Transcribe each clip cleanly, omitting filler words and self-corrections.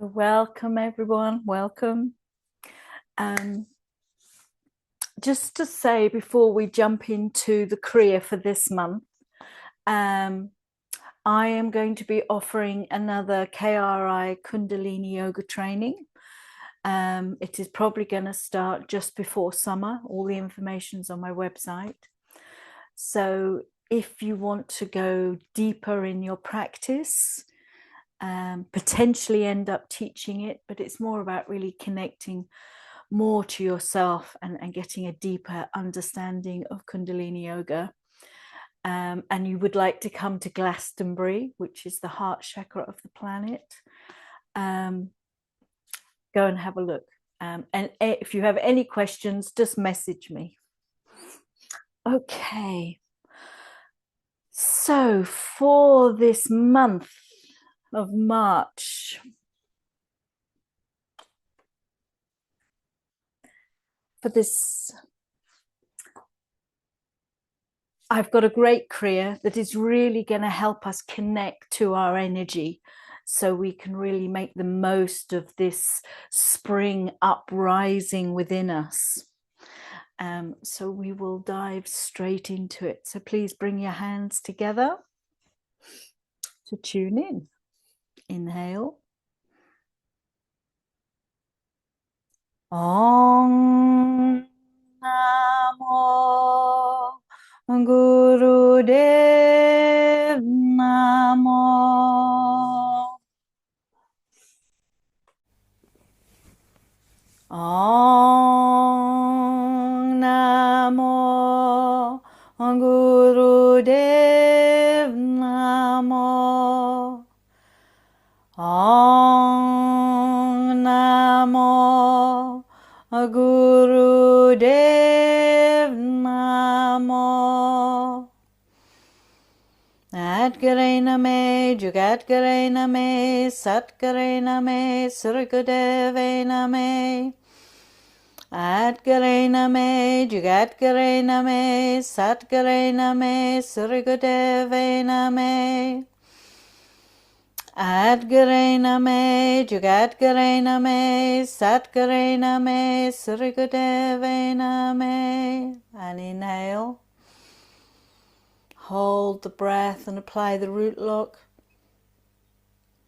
Welcome everyone, welcome. Just to say before we jump into the Kriya for this month, I am going to be offering another KRI Kundalini Yoga training. It is probably going to start just before summer. All the information's on my website. So if you want to go deeper in your practice, potentially end up teaching it, but it's more about really connecting more to yourself and getting a deeper understanding of Kundalini Yoga. And you would like to come to Glastonbury, which is the heart chakra of the planet, go and have a look. And if you have any questions, just message me. Okay. So for this month of March, I've got a great Kriya that is really going to help us connect to our energy so we can really make the most of this spring uprising within us. So we will dive straight into it. So please bring your hands together to tune in. Inhale. Om Namo Guru Dev Namo. Om Namo Guru Dev Namo. Om Namo Guru Dev Namo. Adgare Name, Jugadgare Name, Satgare Name, Surgudeve Name. Adgare Name, Jugadgare Name, Satgare Name, Surgudeve Name. Adgare Name, Jugadgare Name, Satgare Name, Surgudeve Name. And inhale. Hold the breath and apply the root lock.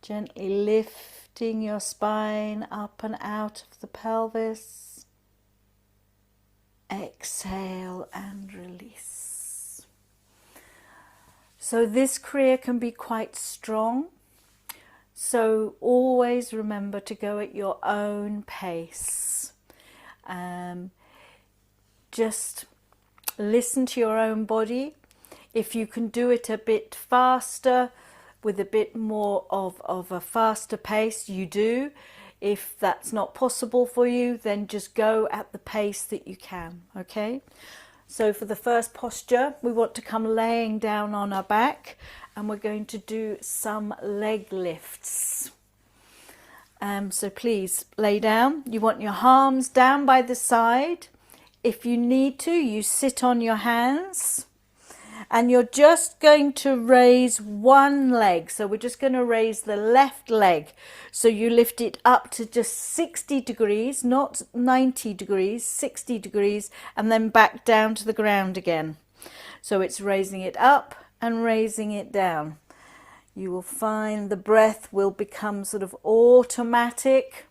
Gently lifting your spine up and out of the pelvis. Exhale and release. So this Kriya can be quite strong. So always remember to go at your own pace. Just listen to your own body. If you can do it a bit faster, with a bit more of a faster pace, you do. If that's not possible for you, then just go at the pace that you can, okay? So for the first posture, we want to come laying down on our back, and we're going to do some leg lifts. So please lay down. You want your arms down by the side. If you need to, you sit on your hands. And you're just going to raise one leg. So we're just going to raise the left leg. So you lift it up to just 60 degrees, not 90 degrees, 60 degrees, and then back down to the ground again. So it's raising it up and raising it down. You will find the breath will become sort of automatic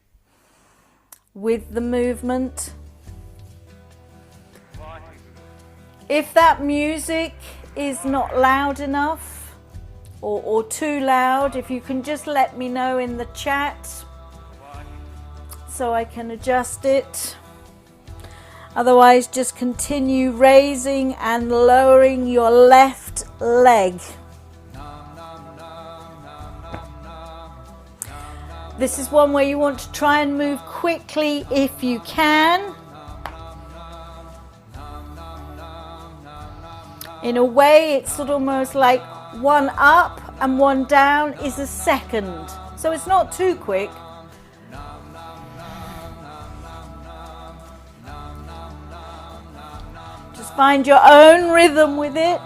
with the movement. If that music is not loud enough or too loud, if you can just let me know in the chat so I can adjust it. Otherwise, just continue raising and lowering your left leg. This is one where you want to try and move quickly if you can. In a way, it's sort of almost like one up and one down is a second. So it's not too quick. Just find your own rhythm with it.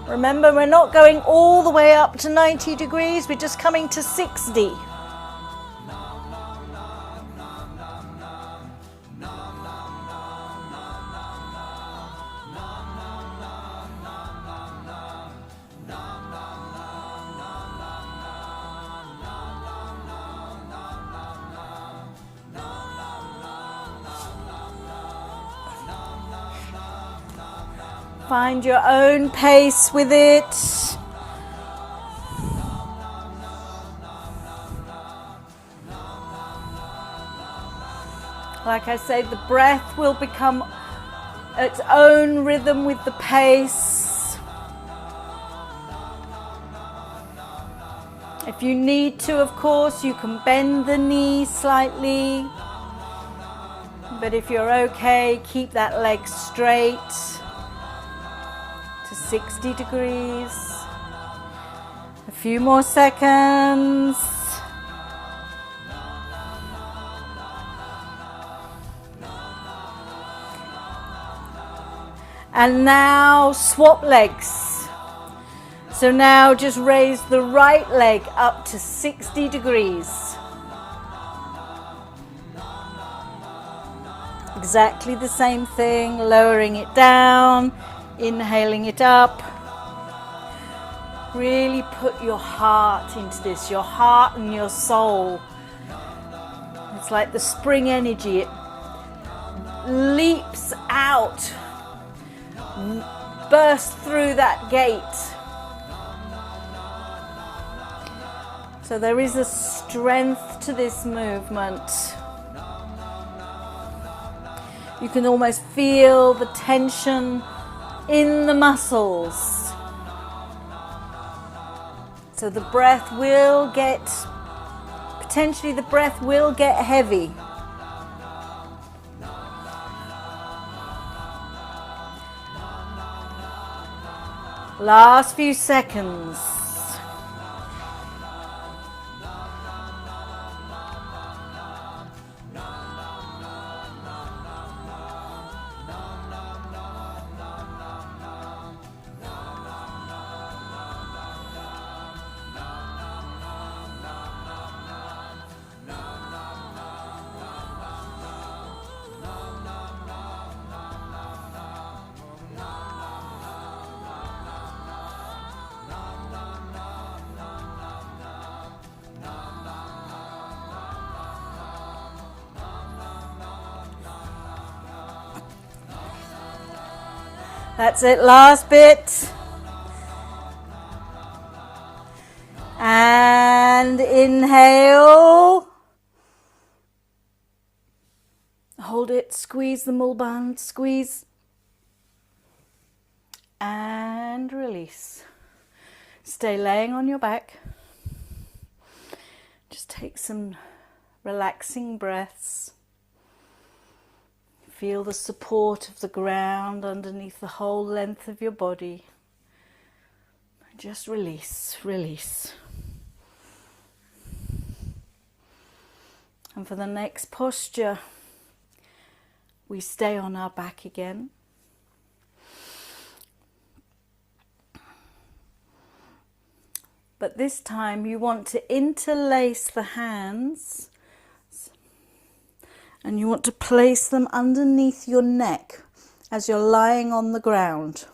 Remember, we're not going all the way up to 90 degrees, we're just coming to 60. Find your own pace with it. Like I say, the breath will become its own rhythm with the pace. If you need to, of course, you can bend the knee slightly. But if you're okay, keep that leg straight. 60 degrees. A few more seconds. And now swap legs. So now just raise the right leg up to 60 degrees. Exactly the same thing, lowering it down. Inhaling it up. Really put your heart into this, your heart and your soul. It's like the spring energy. It leaps out, bursts through that gate. So there is a strength to this movement. You can almost feel the tension in the muscles. So the breath will get, potentially the breath will get heavy. Last few seconds. That's it, last bit. And inhale. Hold it, squeeze the mul band, squeeze. And release. Stay laying on your back. Just take some relaxing breaths. Feel the support of the ground underneath the whole length of your body. Just release, release. And for the next posture, we stay on our back again. But this time you want to interlace the hands and you want to place them underneath your neck as you're lying on the ground.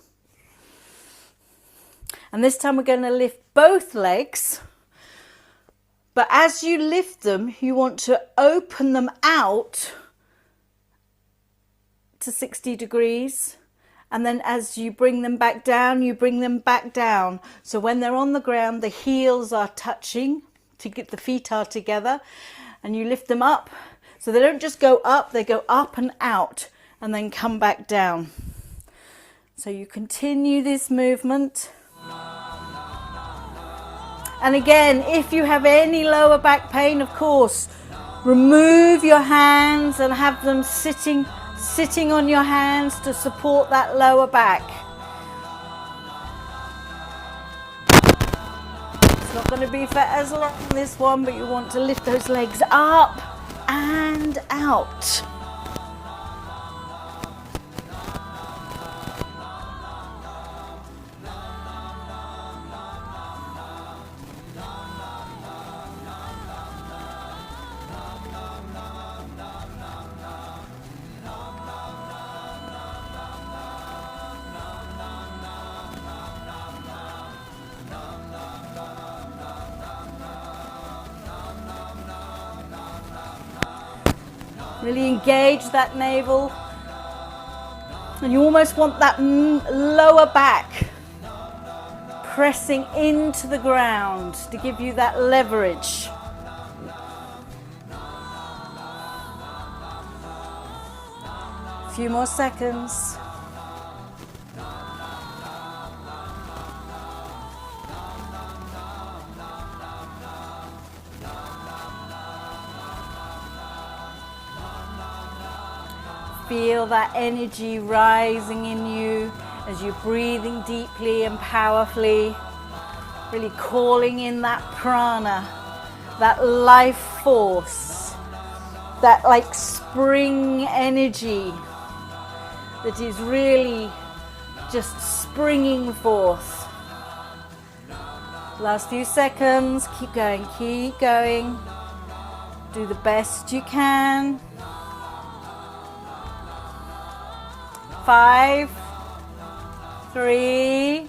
And this time we're going to lift both legs, but as you lift them, you want to open them out to 60 degrees. And then as you bring them back down, you bring them back down. So when they're on the ground, the heels are touching, to get the feet are together, and you lift them up. So they don't just go up, they go up and out and then come back down. So you continue this movement. And again, if you have any lower back pain, of course, remove your hands and have them sitting on your hands to support that lower back. It's not going to be for as long as this one, but you want to lift those legs up and out. Really engage that navel. And you almost want that lower back pressing into the ground to give you that leverage. A few more seconds. Feel that energy rising in you as you're breathing deeply and powerfully, really calling in that prana, that life force, that like spring energy that is really just springing forth. Last few seconds, keep going, keep going. Do the best you can. 5, 3,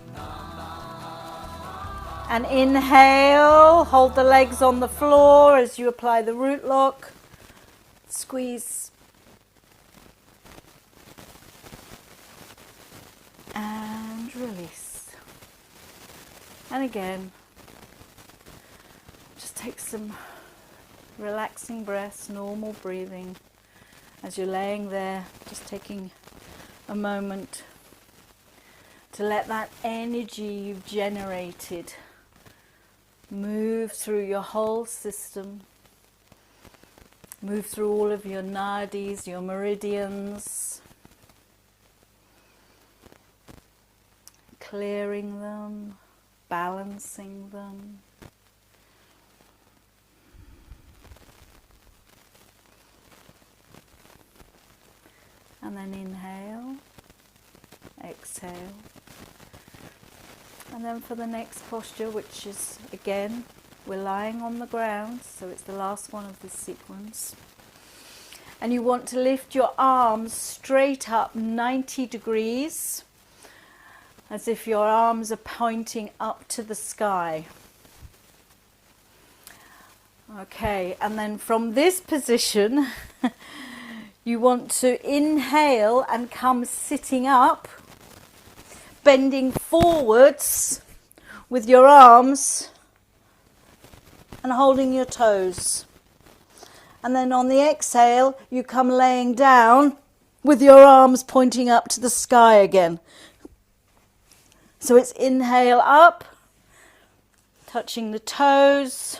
and inhale, hold the legs on the floor as you apply the root lock, squeeze, and release. And again, just take some relaxing breaths, normal breathing, as you're laying there, just taking a moment to let that energy you've generated move through your whole system, move through all of your nadis, your meridians, clearing them, balancing them. And then inhale, exhale. And then for the next posture, which is, again, we're lying on the ground, so it's the last one of this sequence. And you want to lift your arms straight up 90 degrees, as if your arms are pointing up to the sky. Okay, and then from this position, you want to inhale and come sitting up, bending forwards with your arms and holding your toes. And then on the exhale, you come laying down with your arms pointing up to the sky again. So it's inhale up, touching the toes.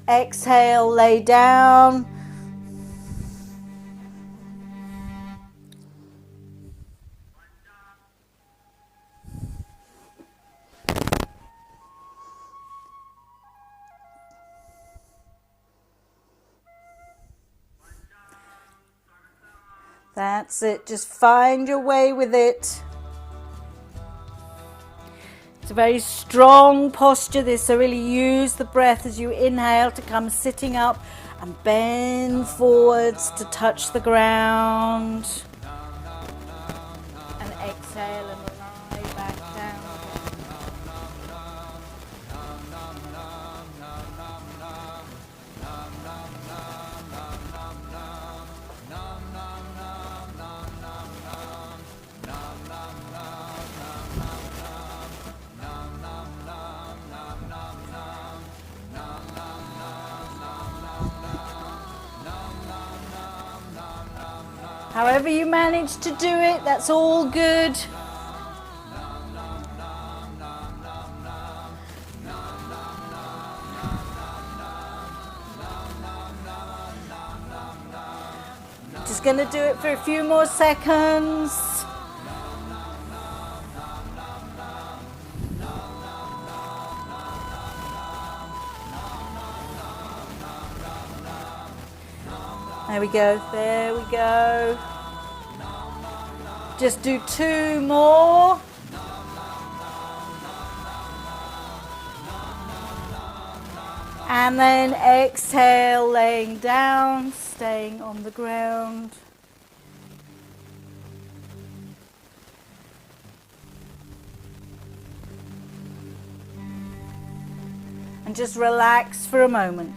Exhale, lay down. That's it, just find your way with it. It's a very strong posture this, so really use the breath as you inhale to come sitting up and bend forwards to touch the ground. And exhale and lie back down. However you manage to do it, that's all good. Just going to do it for a few more seconds. There we go, there we go. Just do 2 more. And then exhale, laying down, staying on the ground. And just relax for a moment.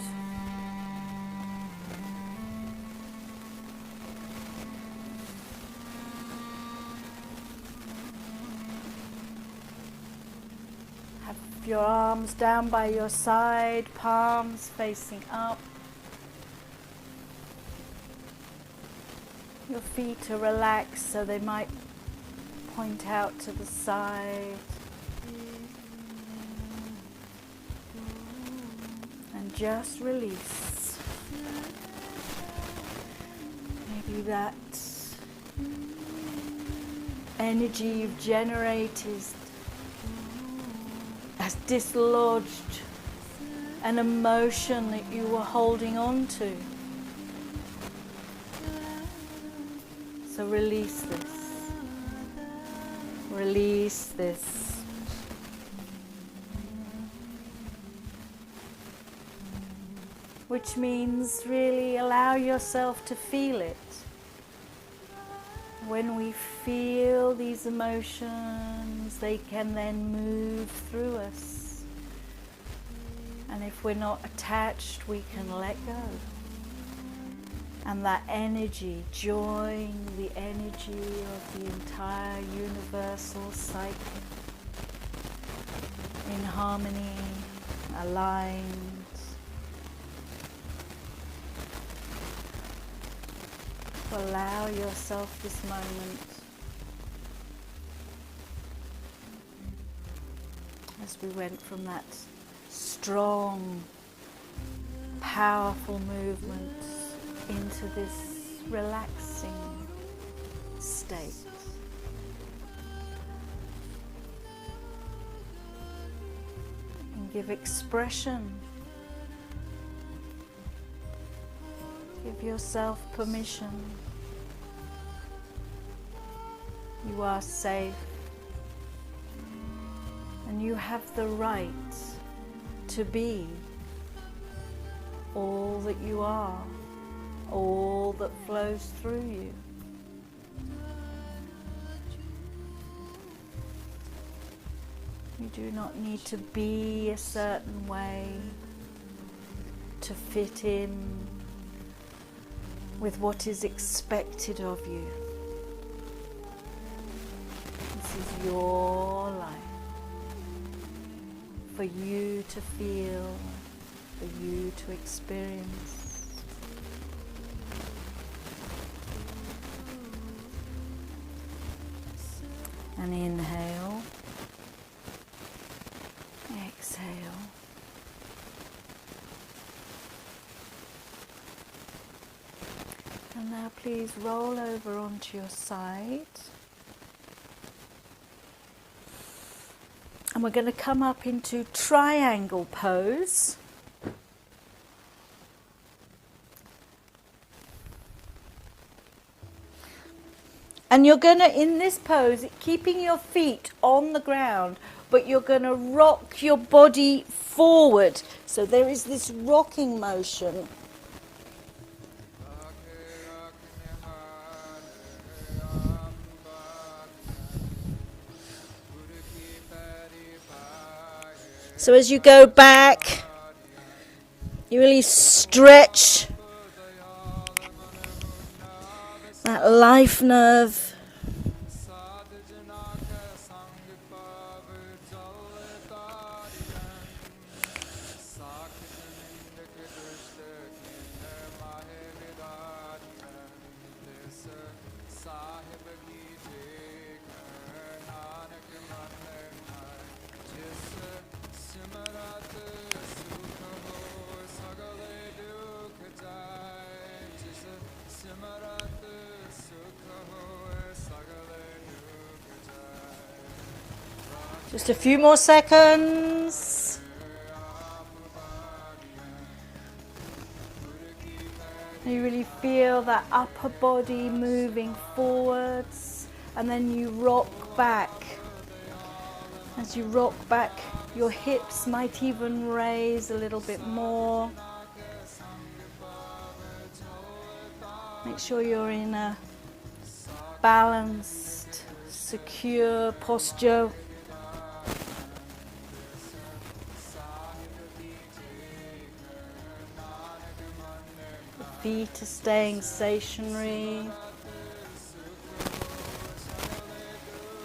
Your arms down by your side, palms facing up. Your feet are relaxed, so they might point out to the side. And just release. Maybe that energy you've generated has dislodged an emotion that you were holding on to. So release this. Release this. Which means really allow yourself to feel it. When we feel these emotions, they can then move through us. And if we're not attached, we can let go. And that energy, join the energy of the entire universal cycle, in harmony, aligned. Allow yourself this moment as we went from that strong, powerful movement into this relaxing state. And give expression. Give yourself permission. You are safe, and you have the right to be all that you are, all that flows through you. You do not need to be a certain way to fit in with what is expected of you. This is your life, for you to feel, for you to experience. And inhale, exhale. And now please roll over onto your side. And we're going to come up into triangle pose. And you're going to, in this pose, keeping your feet on the ground, but you're going to rock your body forward. So there is this rocking motion. So as you go back, you really stretch that life nerve. Just a few more seconds. You really feel that upper body moving forwards, and then you rock back. As you rock back, your hips might even raise a little bit more. Make sure you're in a balanced, secure posture. Feet are staying stationary.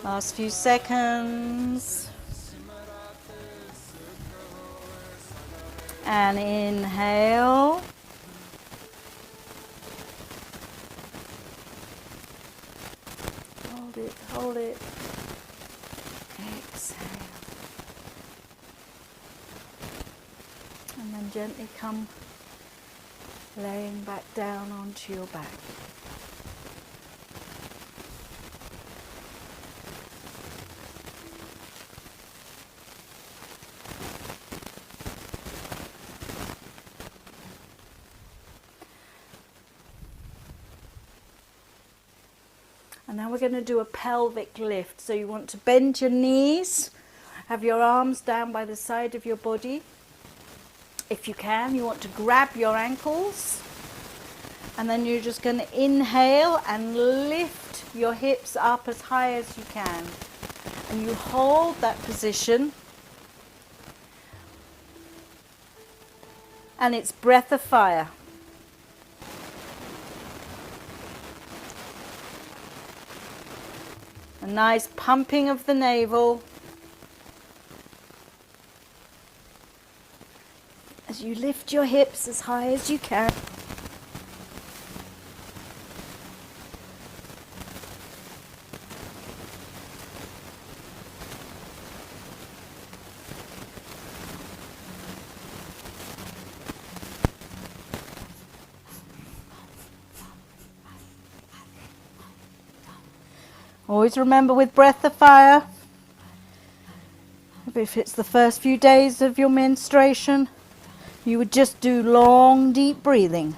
Last few seconds. And inhale. Hold it, hold it. Exhale. And then gently come laying back down onto your back. And now we're going to do a pelvic lift. So you want to bend your knees, have your arms down by the side of your body. If you can, you want to grab your ankles. And then you're just going to inhale and lift your hips up as high as you can. And you hold that position. And it's breath of fire. A nice pumping of the navel as you lift your hips as high as you can. Always remember with breath of fire, if it's the first few days of your menstruation, you would just do long, deep breathing.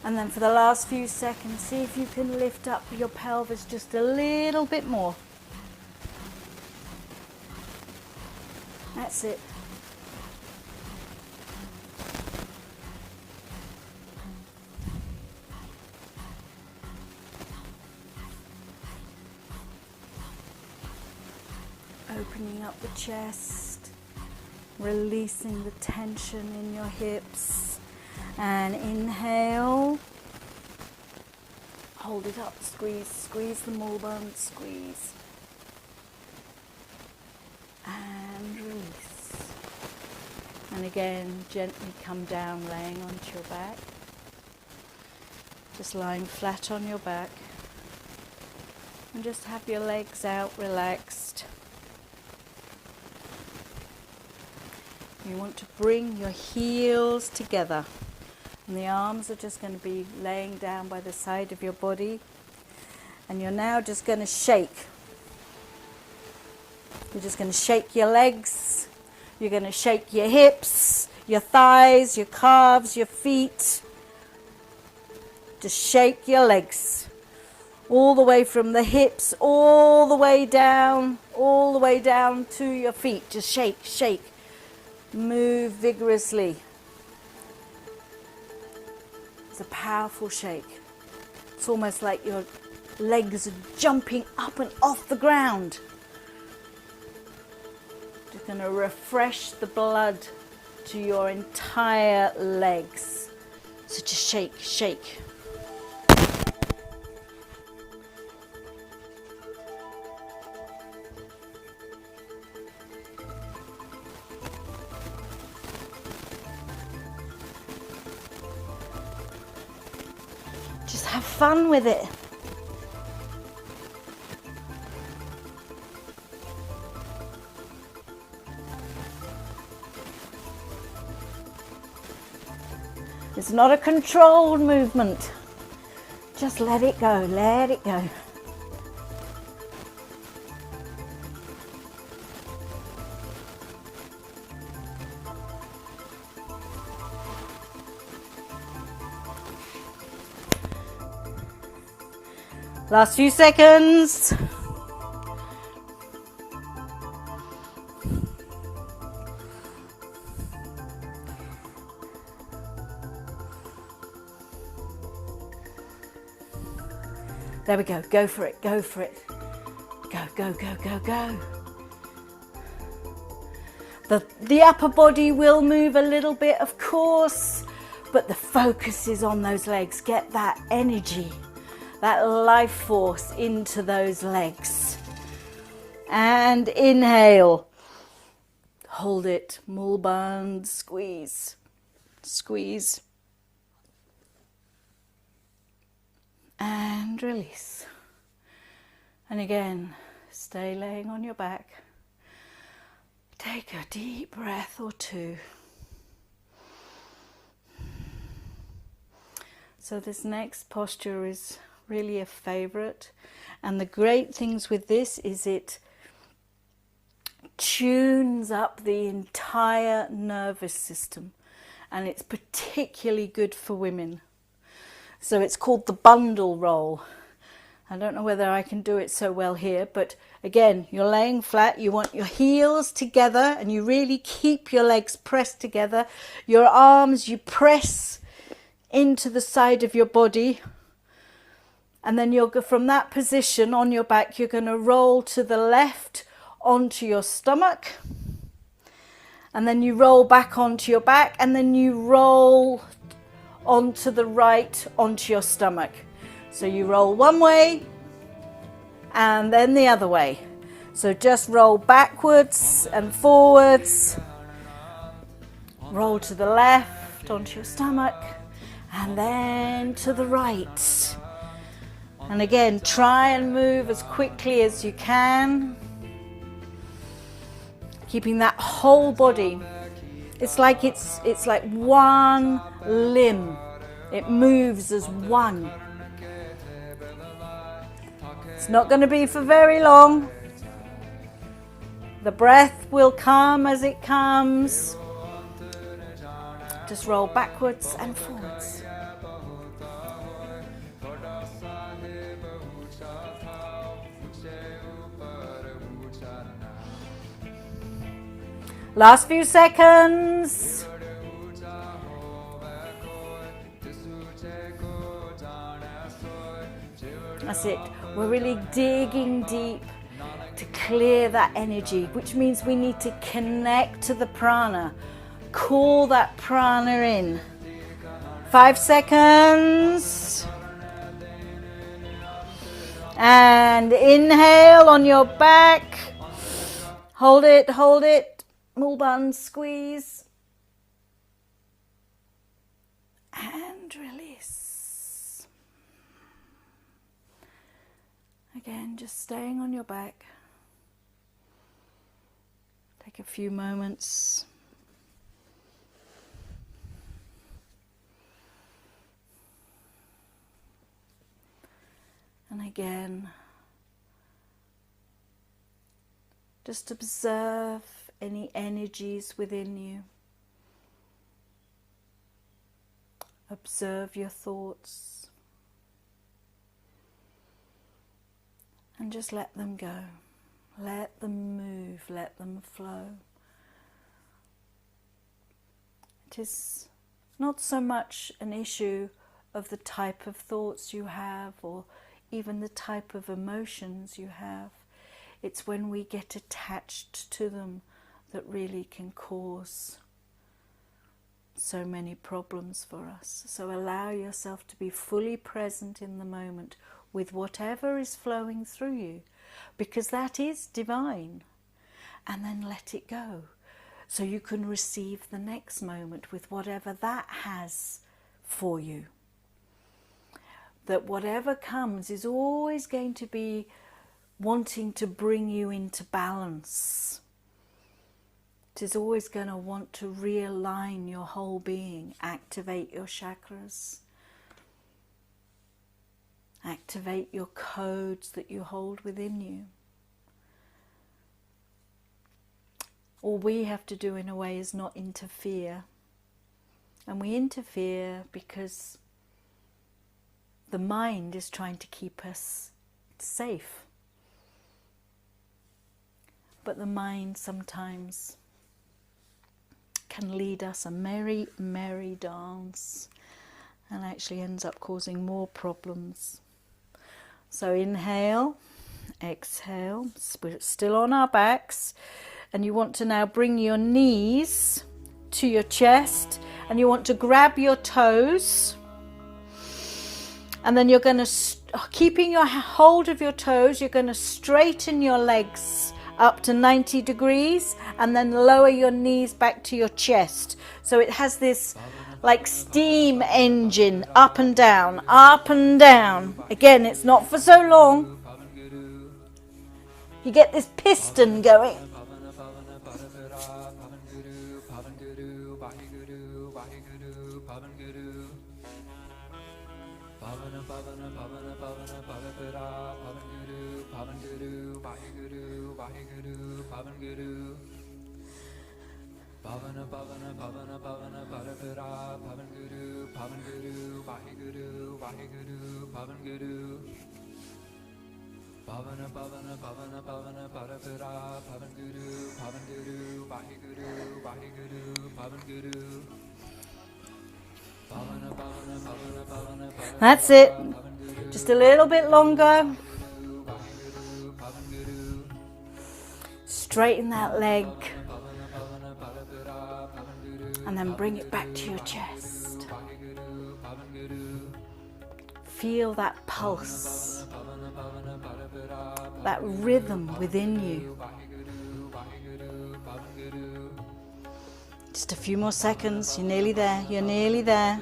And then for the last few seconds, see if you can lift up your pelvis just a little bit more. That's it. Opening up the chest, releasing the tension in your hips. And inhale, hold it up, squeeze, squeeze the mole bone, squeeze, and release. And again, gently come down, laying onto your back, just lying flat on your back, and just have your legs out, relaxed. You want to bring your heels together. And the arms are just going to be laying down by the side of your body. And you're now just going to shake. You're just going to shake your legs. You're going to shake your hips, your thighs, your calves, your feet. Just shake your legs. All the way from the hips, all the way down to your feet. Just shake, shake. Move vigorously. It's a powerful shake. It's almost like your legs are jumping up and off the ground. Just going to refresh the blood to your entire legs. So just shake, shake. Just have fun with it. It's not a controlled movement. Just let it go, let it go. Last few seconds. There we go. Go for it. Go for it. Go, go, go, go, go. The upper body will move a little bit, of course, but the focus is on those legs. Get that energy, that life force into those legs. And inhale. Hold it. Mulband, squeeze. Squeeze. And release. And again, stay laying on your back. Take a deep breath or two. So this next posture is really a favorite. And the great things with this is it tunes up the entire nervous system. And it's particularly good for women. So it's called the bundle roll. I don't know whether I can do it so well here, but again, you're laying flat, you want your heels together and you really keep your legs pressed together. Your arms, you press into the side of your body. And then you'll go from that position on your back, you're going to roll to the left onto your stomach. And then you roll back onto your back and then you roll onto the right onto your stomach. So you roll one way and then the other way. So just roll backwards and forwards. Roll to the left onto your stomach and then to the right. And again, try and move as quickly as you can. Keeping that whole body. It's like one limb. It moves as one. It's not going to be for very long. The breath will come as it comes. Just roll backwards and forwards. Last few seconds. That's it. We're really digging deep to clear that energy, which means we need to connect to the prana. Call that prana in. 5 seconds. And inhale on your back. Hold it, hold it. Mulband squeeze. And release. Again, just staying on your back. Take a few moments. And again, just observe any energies within you. Observe your thoughts. And just let them go. Let them move. Let them flow. It is not so much an issue of the type of thoughts you have or even the type of emotions you have. It's when we get attached to them that really can cause so many problems for us. So allow yourself to be fully present in the moment with whatever is flowing through you, because that is divine. And then let it go, so you can receive the next moment with whatever that has for you. That whatever comes is always going to be wanting to bring you into balance. It is always going to want to realign your whole being, activate your chakras, activate your codes that you hold within you. All we have to do in a way is not interfere. And we interfere because the mind is trying to keep us safe. But the mind sometimes can lead us a merry, merry dance and actually ends up causing more problems. So inhale Exhale. We're still on our backs. And you want to now bring your knees to your chest. And you want to grab your toes. And then you're going to, keeping your hold of your toes, you're going to straighten your legs up to 90 degrees and then lower your knees back to your chest. So it has this like steam engine, up and down, up and down. Again, it's not for so long. You get this piston going. That's it. Just a little bit longer. Straighten that leg. And then bring it back to your chest. Feel that pulse, that rhythm within you. Just a few more seconds. You're nearly there. You're nearly there.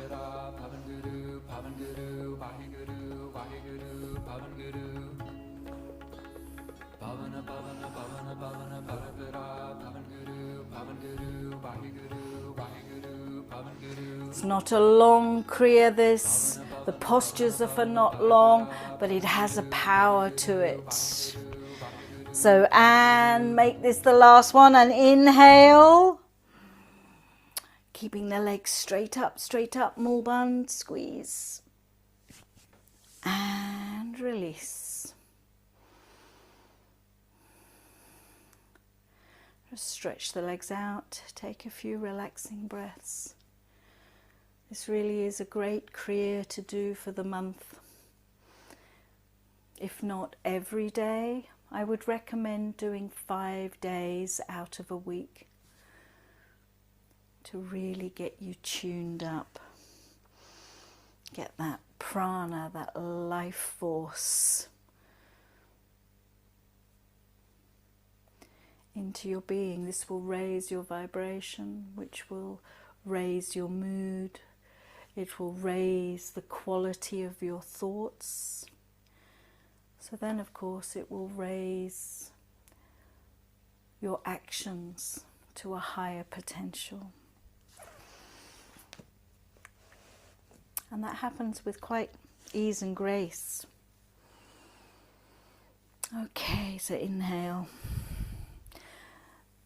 It's not a long Kriya, this. The postures are for not long, but it has a power to it. So, and make this the last one, and inhale. Keeping the legs straight up, Mulband, squeeze. And release. Just stretch the legs out, take a few relaxing breaths. This really is a great Kriya to do for the month. If not every day, I would recommend doing 5 days out of a week to really get you tuned up. Get that prana, that life force into your being. This will raise your vibration, which will raise your mood. It will raise the quality of your thoughts. So then, of course, it will raise your actions to a higher potential. And that happens with quite ease and grace. Okay, so inhale.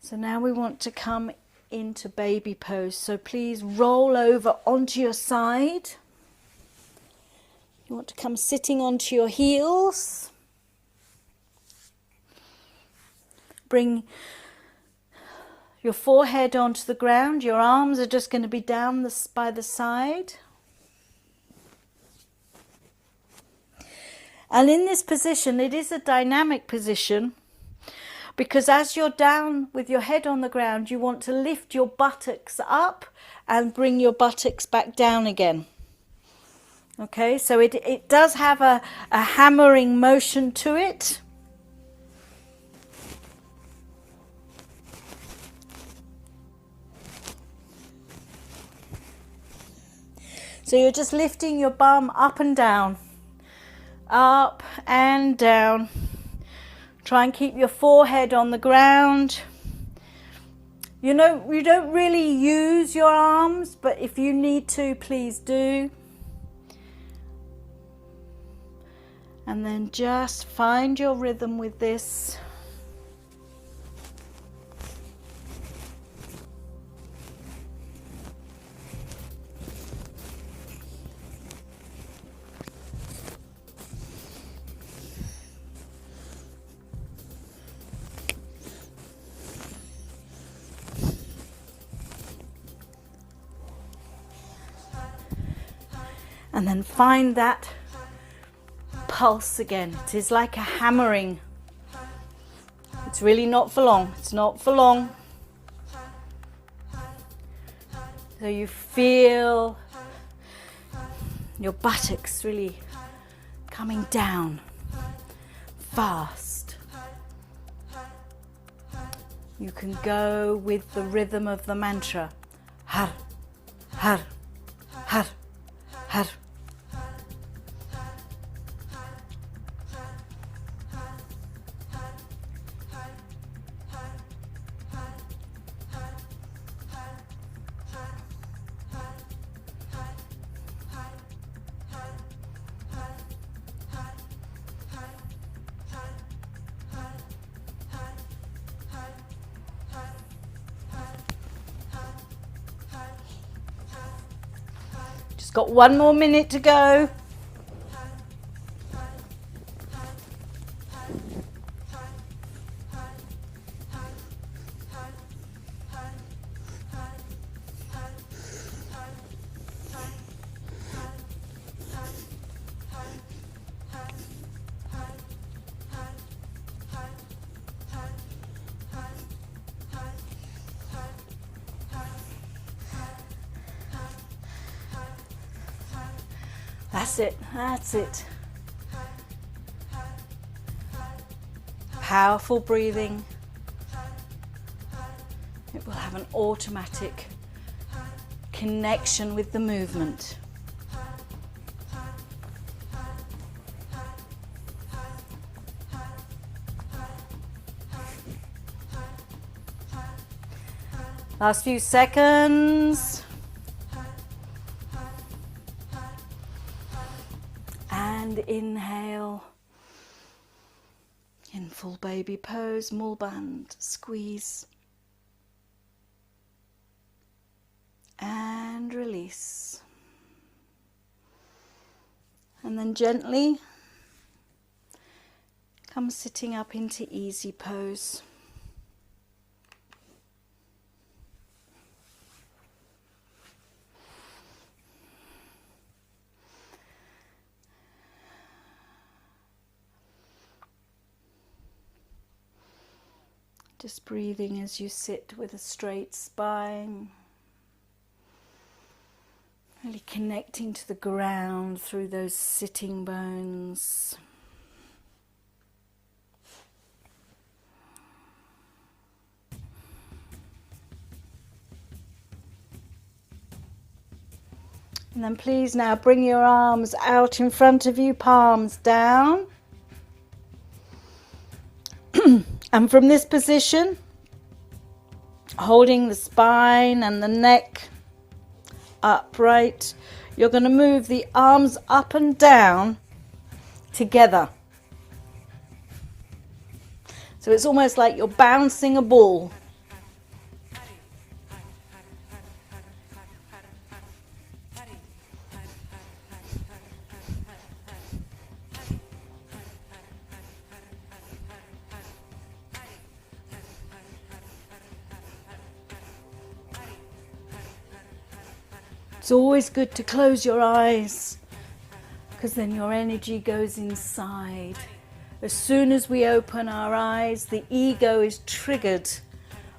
So now we want to come into baby pose. So please roll over onto your side. You want to come sitting onto your heels. Bring your forehead onto the ground. Your arms are just going to be down by the side. And in this position, it is a dynamic position, because as you're down with your head on the ground, you want to lift your buttocks up and bring your buttocks back down again. Okay, so it does have a hammering motion to it. So you're just lifting your bum up and down. Up and down. Try and keep your forehead on the ground. You know, you don't really use your arms, but if you need to, please do. And then just find your rhythm with this. And then find that pulse again. It is like a hammering It's really not for long. It's not for long. So you feel your buttocks really coming down fast. You can go with the rhythm of the mantra. Har, har, har, har. Just got 1 more minute to go. That's it, that's it. Powerful breathing. It will have an automatic connection with the movement. Last few seconds. And inhale. In full baby pose, mulband, squeeze. And release. And then gently come sitting up into easy pose. Just breathing as you sit with a straight spine. Really connecting to the ground through those sitting bones. And then please now bring your arms out in front of you, palms down. And from this position, holding the spine and the neck upright, you're going to move the arms up and down together. So it's almost like you're bouncing a ball. It's always good to close your eyes because then your energy goes inside. As soon as we open our eyes, the ego is triggered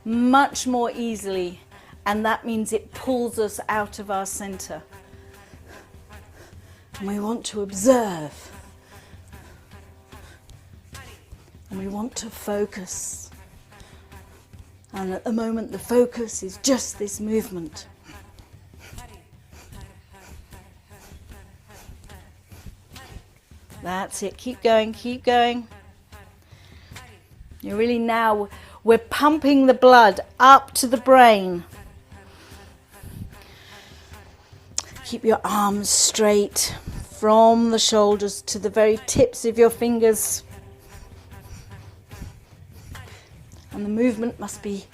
much more easily, and that means it pulls us out of our center. And we want to observe. And we want to focus. And at the moment, the focus is just this movement. That's it. Keep going, keep going. You're really now, we're pumping the blood up to the brain. Keep your arms straight from the shoulders to the very tips of your fingers. And the movement must be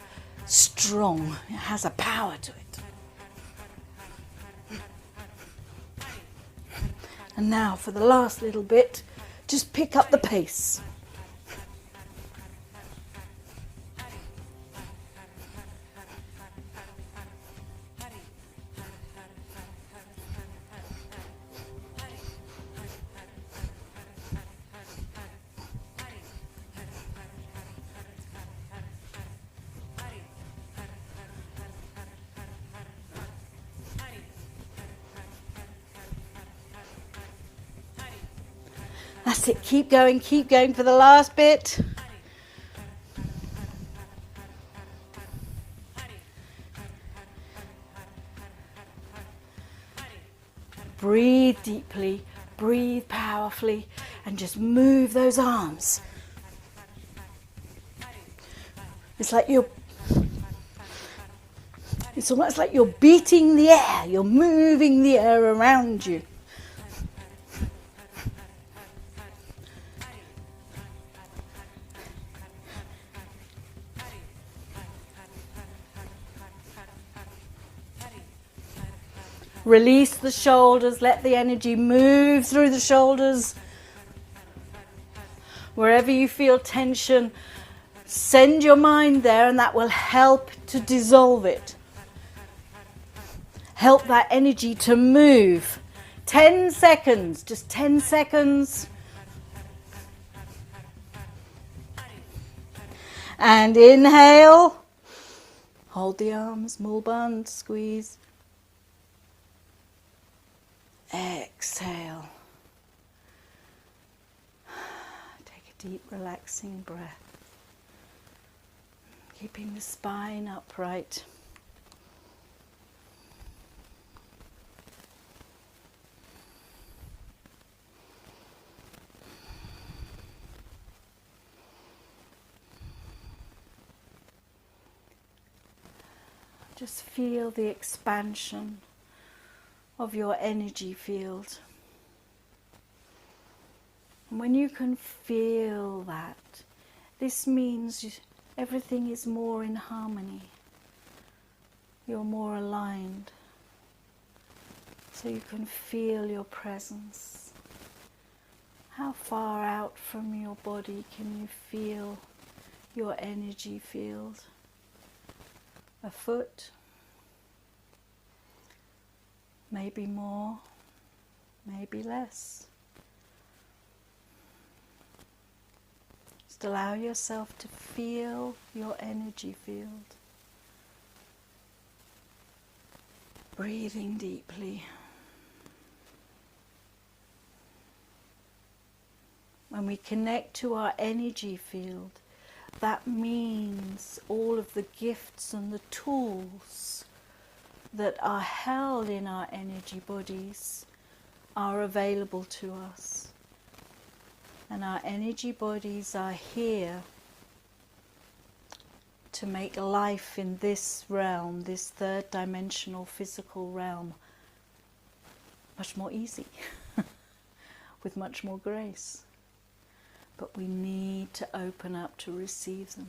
strong. It has a power to it. And now for the last little bit, just pick up the pace. That's it, keep going for the last bit. Breathe deeply, breathe powerfully, and just move those arms. It's almost like you're beating the air, you're moving the air around you. Release the shoulders, let the energy move through the shoulders. Wherever you feel tension, send your mind there, and that will help to dissolve it. Help that energy to move. 10 seconds, just 10 seconds. And inhale. Hold the arms, small band, squeeze. Exhale. Take a deep, relaxing breath. Keeping the spine upright. Just feel the expansion of your energy field. And when you can feel that, this means everything is more in harmony. You're more aligned. So you can feel your presence. How far out from your body can you feel your energy field? A foot? Maybe more, maybe less. Just allow yourself to feel your energy field. Breathing deeply. When we connect to our energy field, that means all of the gifts and the tools that are held in our energy bodies are available to us. And our energy bodies are here to make life in this realm, this third dimensional physical realm, much more easy, with much more grace. But we need to open up to receive them.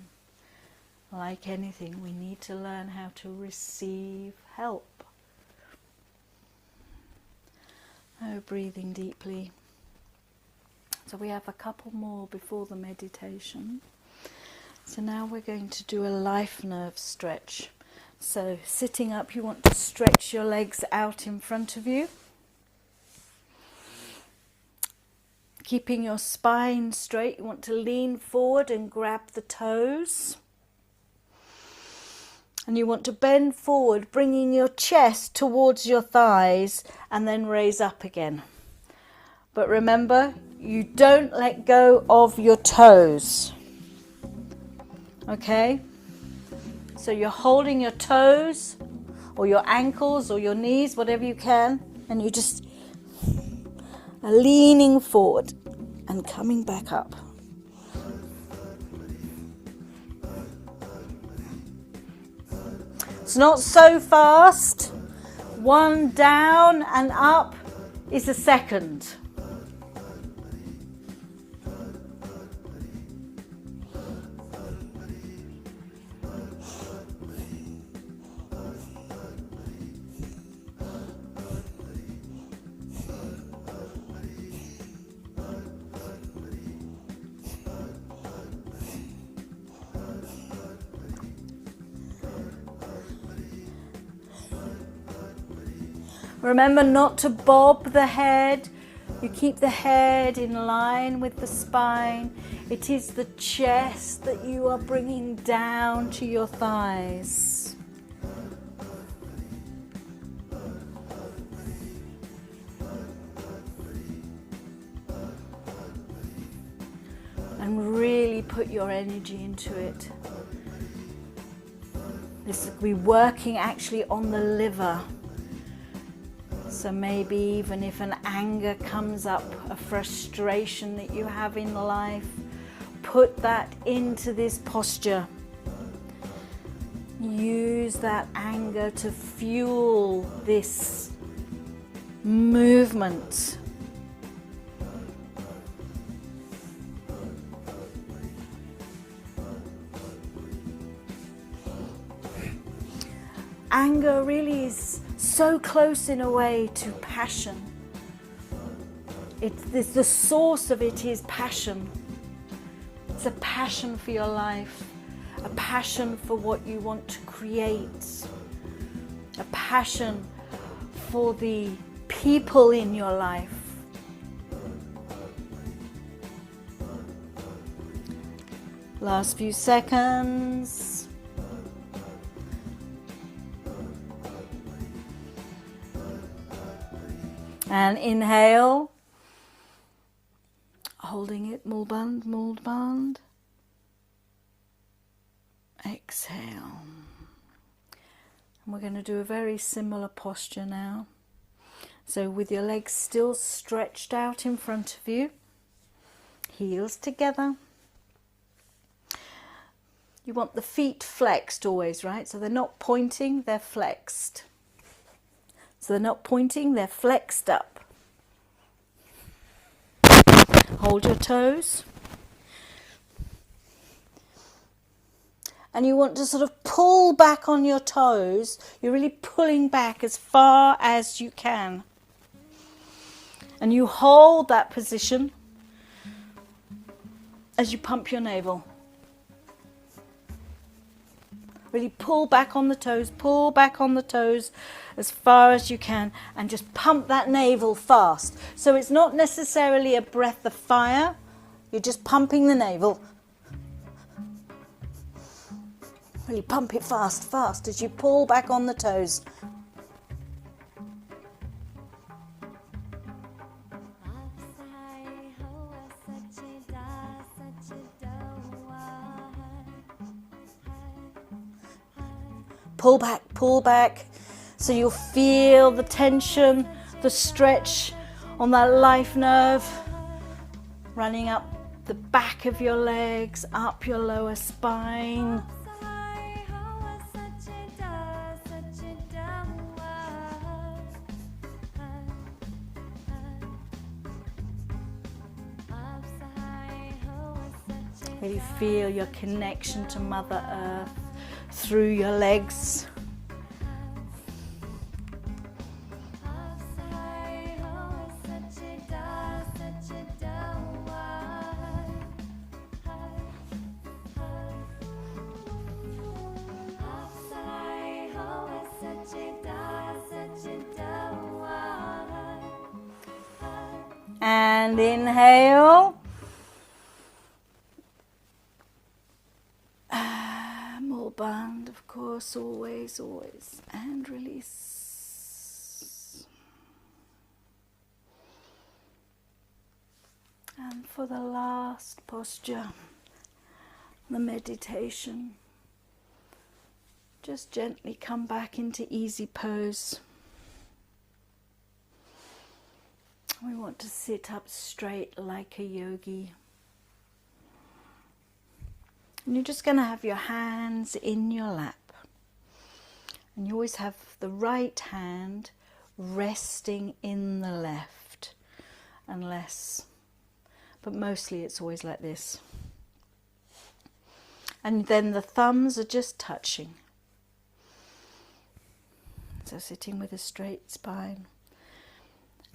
Like anything, we need to learn how to receive help. Oh, breathing deeply. So we have a couple more before the meditation. So now we're going to do a life nerve stretch. So sitting up, you want to stretch your legs out in front of you. Keeping your spine straight, you want to lean forward and grab the toes. And you want to bend forward, bringing your chest towards your thighs, and then raise up again. But remember, you don't let go of your toes. Okay? So you're holding your toes, or your ankles, or your knees, whatever you can, and you just are leaning forward and coming back up. It's not so fast. 1 down and up is a second. Remember not to bob the head. You keep the head in line with the spine. It is the chest that you are bringing down to your thighs. and really put your energy into it. This will be working actually on the liver. So maybe even if an anger comes up, a frustration that you have in life, put that into this posture. Use that anger to fuel this movement. Anger really is so close in a way to passion. It's the source of it is passion. It's a passion for your life, a passion for what you want to create, a passion for the people in your life. Last few seconds. And inhale, holding it, Mulband. Exhale. And we're going to do a very similar posture now. So with your legs still stretched out in front of you, heels together. You want the feet flexed always, right? So they're not pointing, they're flexed. So they're not pointing, they're flexed up. Hold your toes. And you want to sort of pull back on your toes. You're really pulling back as far as you can. And you hold that position as you pump your navel. Really pull back on the toes as far as you can, and just pump that navel fast. So it's not necessarily a breath of fire, you're just pumping the navel. Really pump it fast as you pull back on the toes. Pull back, so you'll feel the tension, the stretch on that life nerve, running up the back of your legs, up your lower spine. Really feel your connection to Mother Earth through your legs. And inhale. More band, of course, always. And release. And for the last posture, the meditation, just gently come back into easy pose. We want to sit up straight like a yogi. And you're just going to have your hands in your lap. And you always have the right hand resting in the left. But mostly it's always like this. And then the thumbs are just touching. So sitting with a straight spine.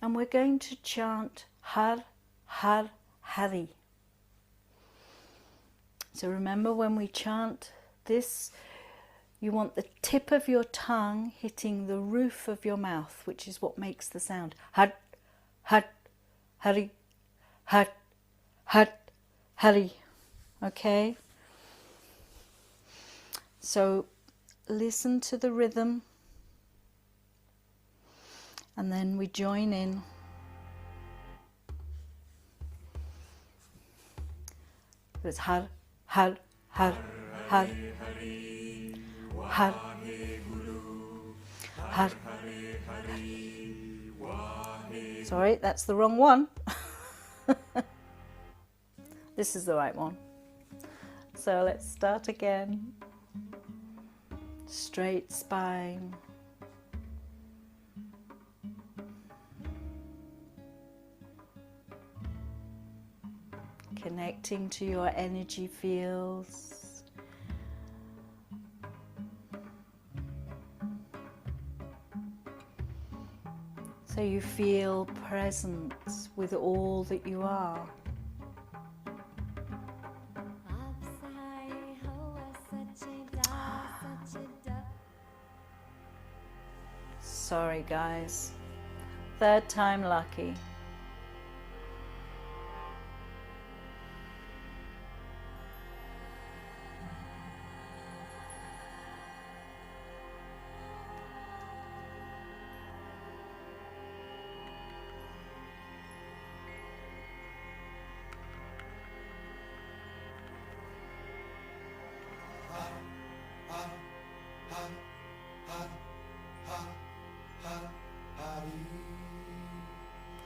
And we're going to chant Har, Har, Hari. So remember, when we chant this, you want the tip of your tongue hitting the roof of your mouth, which is what makes the sound. Har, Har, Hari, Har, Har, Hari. Okay? So listen to the rhythm. And then we join in. It's har, har, har, har, har, har. Sorry, that's the wrong one. This is the right one. So let's start again. Straight spine. Connecting to your energy fields. So you feel presence with all that you are. Sorry guys, third time lucky.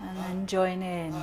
And then join in.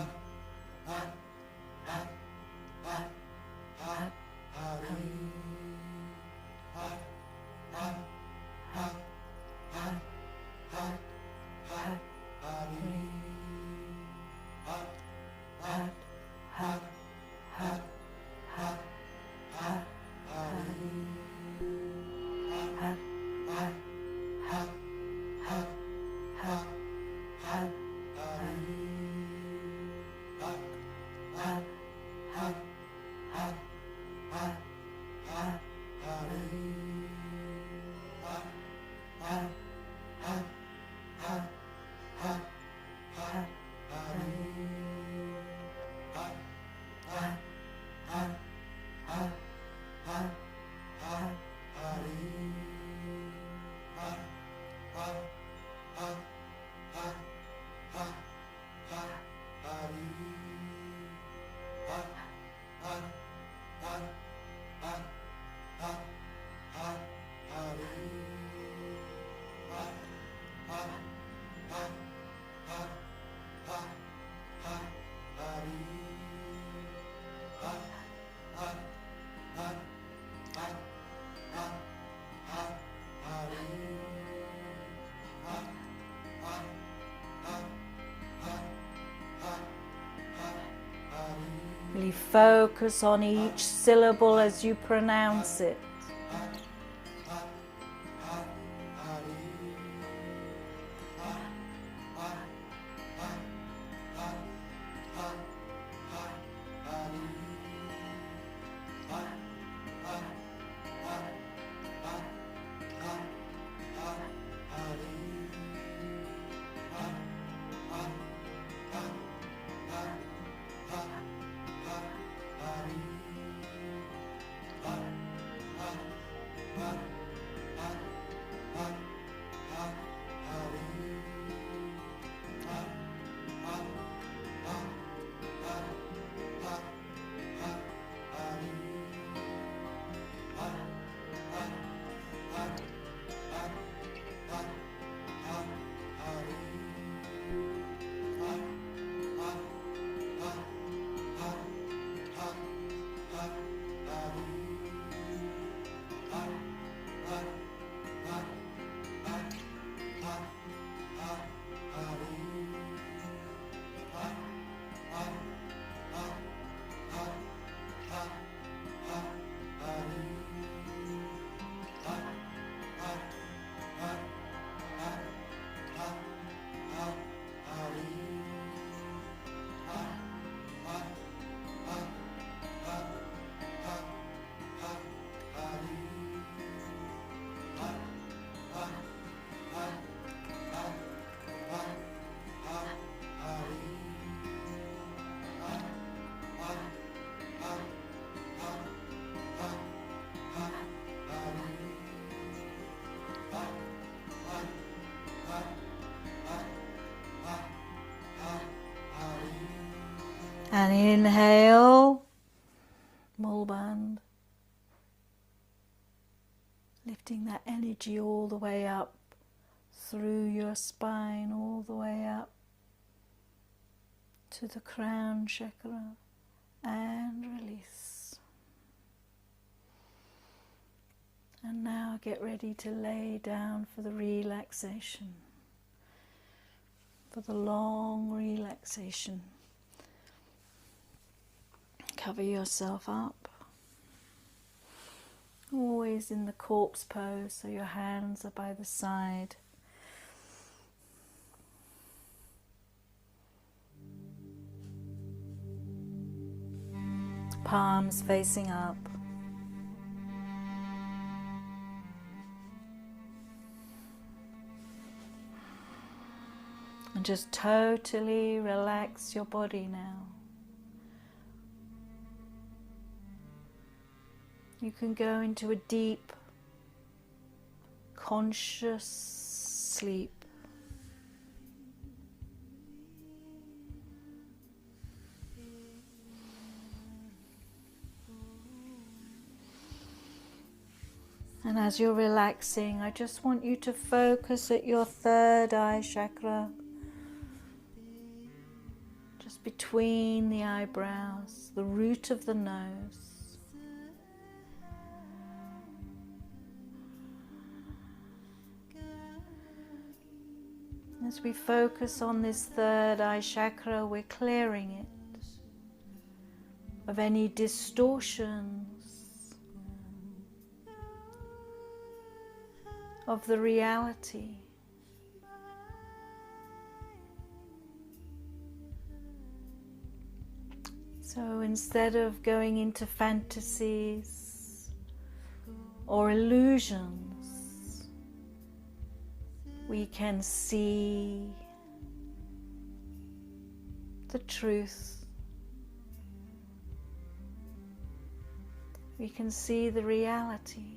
Really focus on each syllable as you pronounce it. And inhale, Mulband, lifting that energy all the way up through your spine, all the way up to the crown chakra, and release. And now get ready to lay down for the relaxation, for the long relaxation. Cover yourself up, always in the corpse pose, so your hands are by the side. Palms facing up. And just totally relax your body now. You can go into a deep, conscious sleep. And as you're relaxing, I just want you to focus at your third eye chakra, just between the eyebrows, the root of the nose. As we focus on this third eye chakra, we're clearing it of any distortions of the reality. So instead of going into fantasies or illusions, we can see the truth. We can see the reality.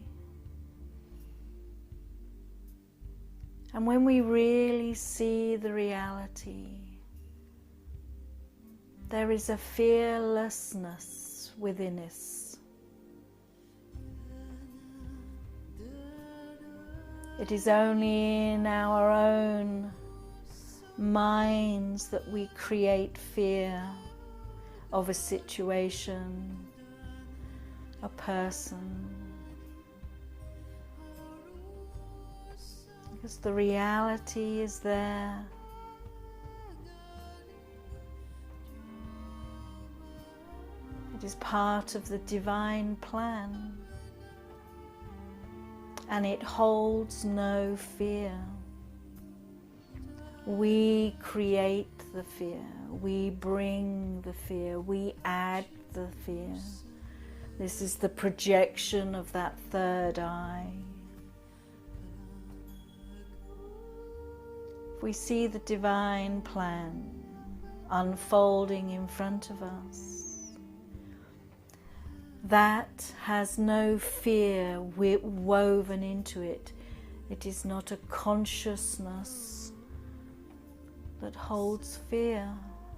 And when we really see the reality, there is a fearlessness within us. It is only in our own minds that we create fear of a situation, a person. Because the reality is there. It is part of the divine plan. And it holds no fear. We create the fear. We bring the fear. We add the fear. This is the projection of that third eye. If we see the divine plan unfolding in front of us, that has no fear woven into it. It is not a consciousness that holds fear.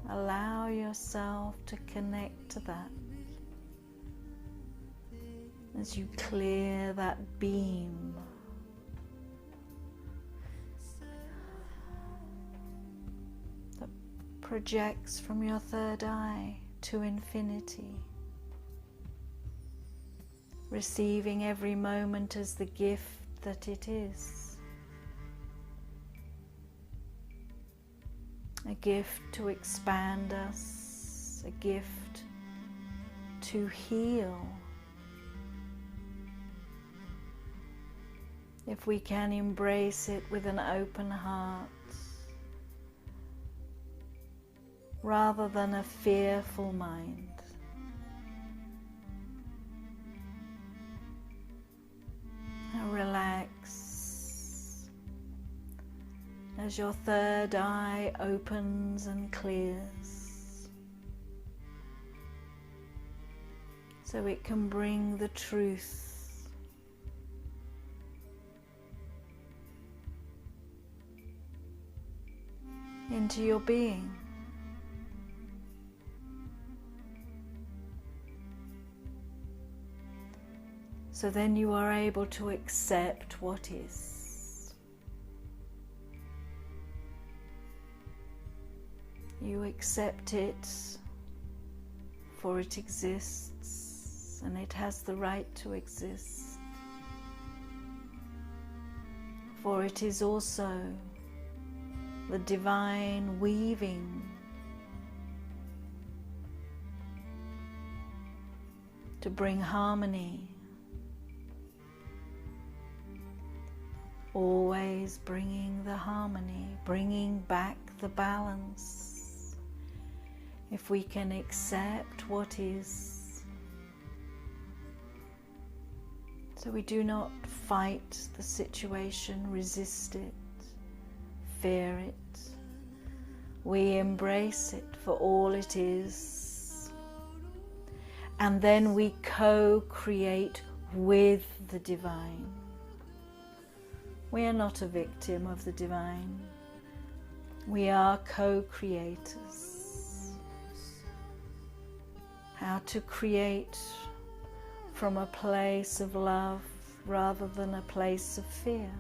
Allow yourself to connect to that. As you clear that beam that projects from your third eye to infinity. Receiving every moment as the gift that it is. A gift to expand us, a gift to heal. If we can embrace it with an open heart, rather than a fearful mind. Relax as your third eye opens and clears, so it can bring the truth into your being. So then you are able to accept what is. You accept it, for it exists, and it has the right to exist. For it is also the divine weaving to bring harmony, always bringing the harmony, bringing back the balance. If we can accept what is, so we do not fight the situation, resist it, fear it. We embrace it for all it is. And then we co-create with the divine. We are not a victim of the divine. We are co-creators. How to create from a place of love rather than a place of fear.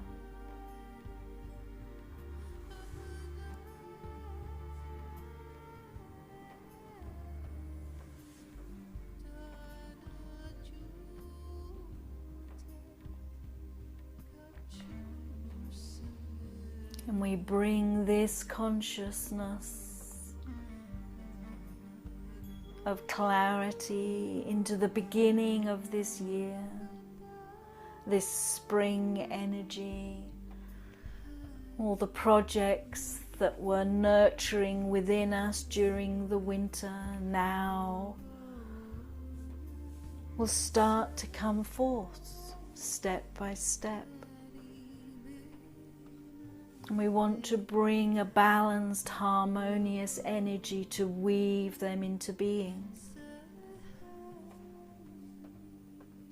And we bring this consciousness of clarity into the beginning of this year, this spring energy, all the projects that were nurturing within us during the winter now will start to come forth step by step. And we want to bring a balanced, harmonious energy to weave them into being.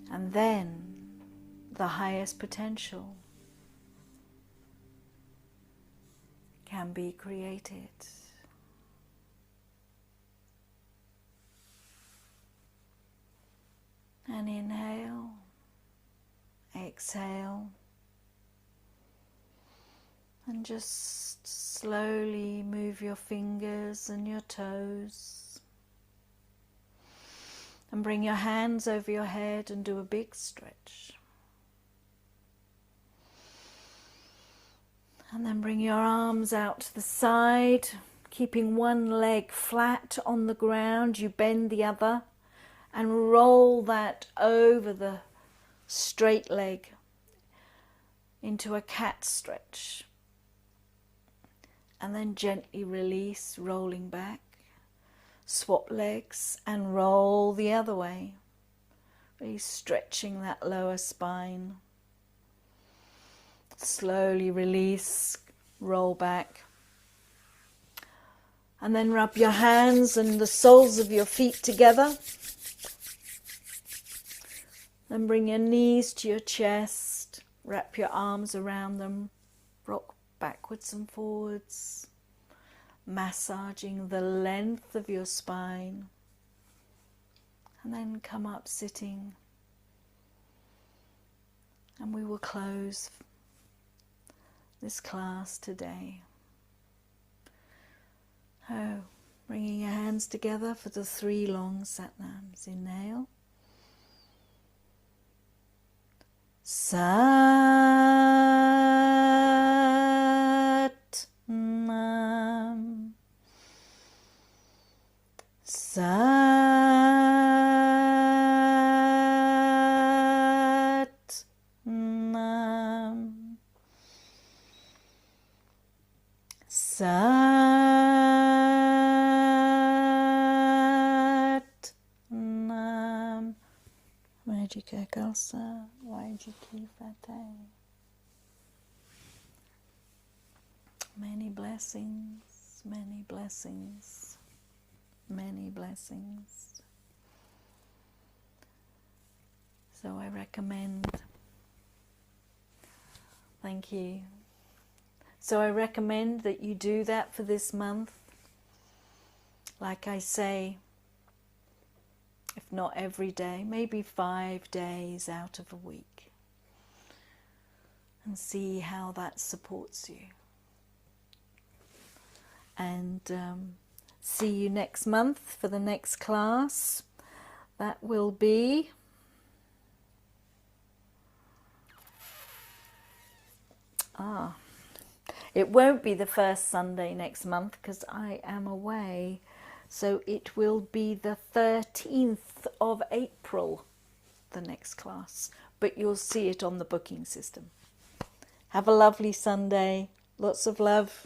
And then the highest potential can be created. And inhale, exhale. And just slowly move your fingers and your toes. And bring your hands over your head and do a big stretch. And then bring your arms out to the side, keeping one leg flat on the ground. You bend the other and roll that over the straight leg into a cat stretch. And then gently release, rolling back. Swap legs and roll the other way. Really stretching that lower spine. Slowly release, roll back. And then rub your hands and the soles of your feet together. Then bring your knees to your chest. Wrap your arms around them. Rock backwards and forwards, massaging the length of your spine, and then come up sitting, and we will close this class today. Bringing your hands together for the 3 long satnams. Inhale. Nam. Sat Nam. Sat Nam. Magica Kalsa, Vajiki Fateh. Many blessings, many blessings, many blessings. So I recommend, thank you. So I recommend that you do that for this month. Like I say, if not every day, maybe 5 days out of a week, and see how that supports you. And see you next month for the next class. That will be it won't be the first Sunday next month because I am away. So it will be the 13th of April, the next class. But you'll see it on the booking system. Have a lovely Sunday. Lots of love.